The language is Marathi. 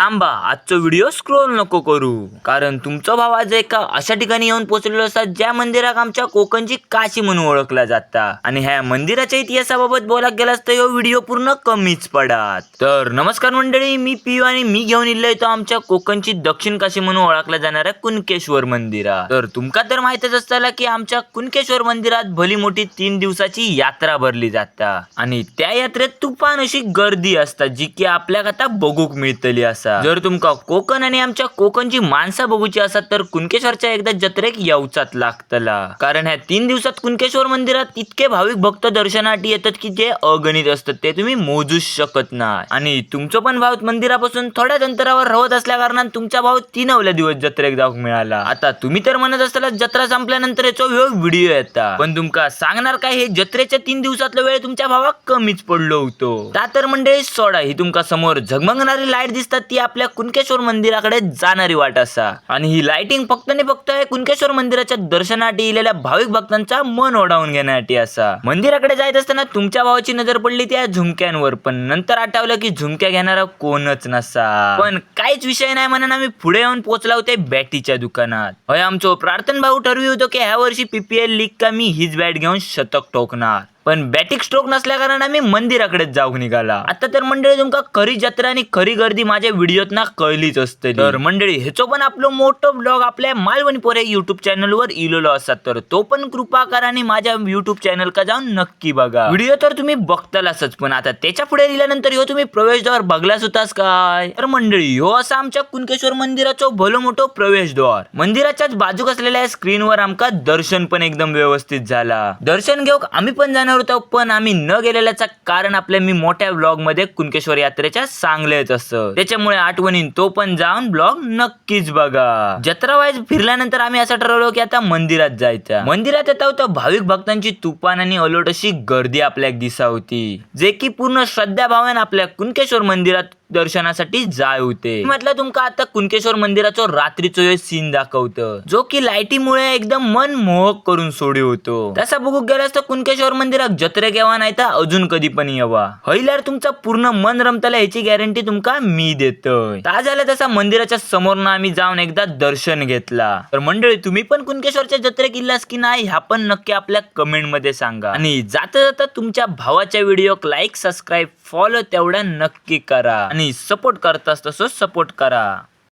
थांबा, आजचा व्हिडिओ स्क्रोल नको करू, कारण तुमचा भाव आज एका अशा ठिकाणी येऊन पोहोचलेलो असतात ज्या मंदिराक आमच्या कोकणची काशी म्हणून ओळखला जाता आणि ह्या मंदिराच्या इतिहासाबाबत बोलाक गेलास तर ह्यो व्हिडिओ पूर्ण कमीच पडात. तर नमस्कार मंडळी, मी पियू आणि मी घेऊन इल्लो तो आमच्या कोकणची दक्षिण काशी म्हणून ओळखला जाणाऱ्या कुणकेश्वर मंदिरा. तर तुमका तर माहितच असताला की आमच्या कुणकेश्वर मंदिरात भली मोठी 3 दिवसाची यात्रा भरली जाता आणि त्या यात्रेत तुफान अशी गर्दी असता जी की आपल्याक आता बघूक मिळतली असा. जर तुमका कोकण आणि आमच्या कोकणची माणसं बघूची असतात तर कुणकेश्वरच्या एकदा जत्रेक येऊचाच लागतला, कारण ह्या 3 दिवसात कुणकेश्वर मंदिरात इतके भाविक भक्त दर्शनासाठी येतात की जे अगणित असतात, ते तुम्ही मोजूच शकत नाही. आणि तुमचं पण भाव मंदिरापासून थोड्याच अंतरावर राहत असल्या कारणाने तुमचा भाव 3 दिवस जत्रेक जाऊक मिळाला. आता तुम्ही तर म्हणत असताना जत्रा संपल्यानंतर याचा व्हिडिओ येता, पण तुमका सांगणार काय, हे जत्रेच्या 3 दिवसातला वेळ तुमच्या भावाक कमीच पडलो होतो. तर मंडळी सोडा, ही तुमका समोर झगमगणारी लाईट दिसतात ती आपल्या कुणकेश्वर मंदिराकडे जाणारी वाट असा. आणि ही लाइटिंग फक्त आणि फक्त कुणकेश्वर मंदिराच्या दर्शनासाठी येलेल्या भाविक भक्तांचा मन ओढावून घेण्यासाठी असा. मंदिराकडे जायत असताना तुमच्या भावाची नजर पडली त्या झुमक्यांवर, पण नंतर आठवलं की झुमक्या घेणारा कोणच नसा. पण काहीच विषय नाही म्हणून आम्ही पुढे येऊन पोहोचला होते बॅटीच्या दुकानात. होय, आमचो प्रार्थना भाऊ ठरवी होतो की ह्या वर्षी PPL लीग का मी हीच बॅट घेऊन शतक ठोकणार, पण बॅटिक स्ट्रोक नसल्या कारण आम्ही मंदिराकडेच जाऊक निघाला. आता तर मंडळी तुमका खरी जत्रा आणि खरी गर्दी माझ्या व्हिडिओत ना कळलीच असते. तर मंडळी ह्याचो पण आपलं मोठं ब्लॉग आपल्या मालवणी पोरे युट्यूब चॅनलवर इलेलो असतात, तर तो पण कृपा करा आणि माझ्या युट्यूब चॅनल का जाऊन नक्की बघा. व्हिडिओ तर तुम्ही बघतालाच, पण आता त्याच्या पुढे दिल्यानंतर ह्यो तुम्ही प्रवेशद्वार बघलाच होतास काय? तर मंडळी ह्यो असा आमच्या कुणकेश्वर मंदिराचो भलो मोठो प्रवेशद्वार. मंदिराच्याच बाजूक असलेल्या स्क्रीनवर आमका दर्शन पण एकदम व्यवस्थित झाला. दर्शन घेऊक आम्ही पण जाणार होतो, पण आम्ही न गेलेल्याचं कारण आपल्या मी मोठ्या ब्लॉग मध्ये कुणकेश्वर यात्रेच्या सांगलेच असतं, त्याच्यामुळे आठवणीन तो पण जाऊन ब्लॉग नक्कीच बघा. जत्रा वाईज फिरल्यानंतर आम्ही असं ठरवलं की आता मंदिरात जायचं. मंदिरात येता होतं भाविक भक्तांची तुफान आणि अलोट अशी गर्दी आपल्याक दिसा होती, जे की पूर्ण श्रद्धा भावाने आपल्या कुणकेश्वर मंदिरात दर्शनासाठी जाय होते. म्हटलं तुमका आता कुणकेश्वर मंदिराचो रात्रीचो सीन दाखवतं, जो की लाईटीमुळे एकदम मन मोहक करून सोडी होतो. तसा बघू गेलास तर कुणकेश्वर मंदिरात जत्रेक येवा नाही तर अजून कधी पण येवा, हयल्यार तुमचा पूर्ण मन रमतला ह्याची गॅरंटी तुमका मी देतोय. ता झालं तसा मंदिराच्या समोर आम्ही जाऊन एकदा दर्शन घेतला. तर मंडळी तुम्ही पण कुणकेश्वरच्या जत्रेक इल्लास की नाही ह्या पण नक्की आपल्या कमेंट मध्ये सांगा. आणि जाता जाता तुमच्या भावाच्या व्हिडिओक लाईक, सबस्क्राईब, फॉलो तेवढा नक्की करा आणि सपोर्ट करतास तसं सपोर्ट करा.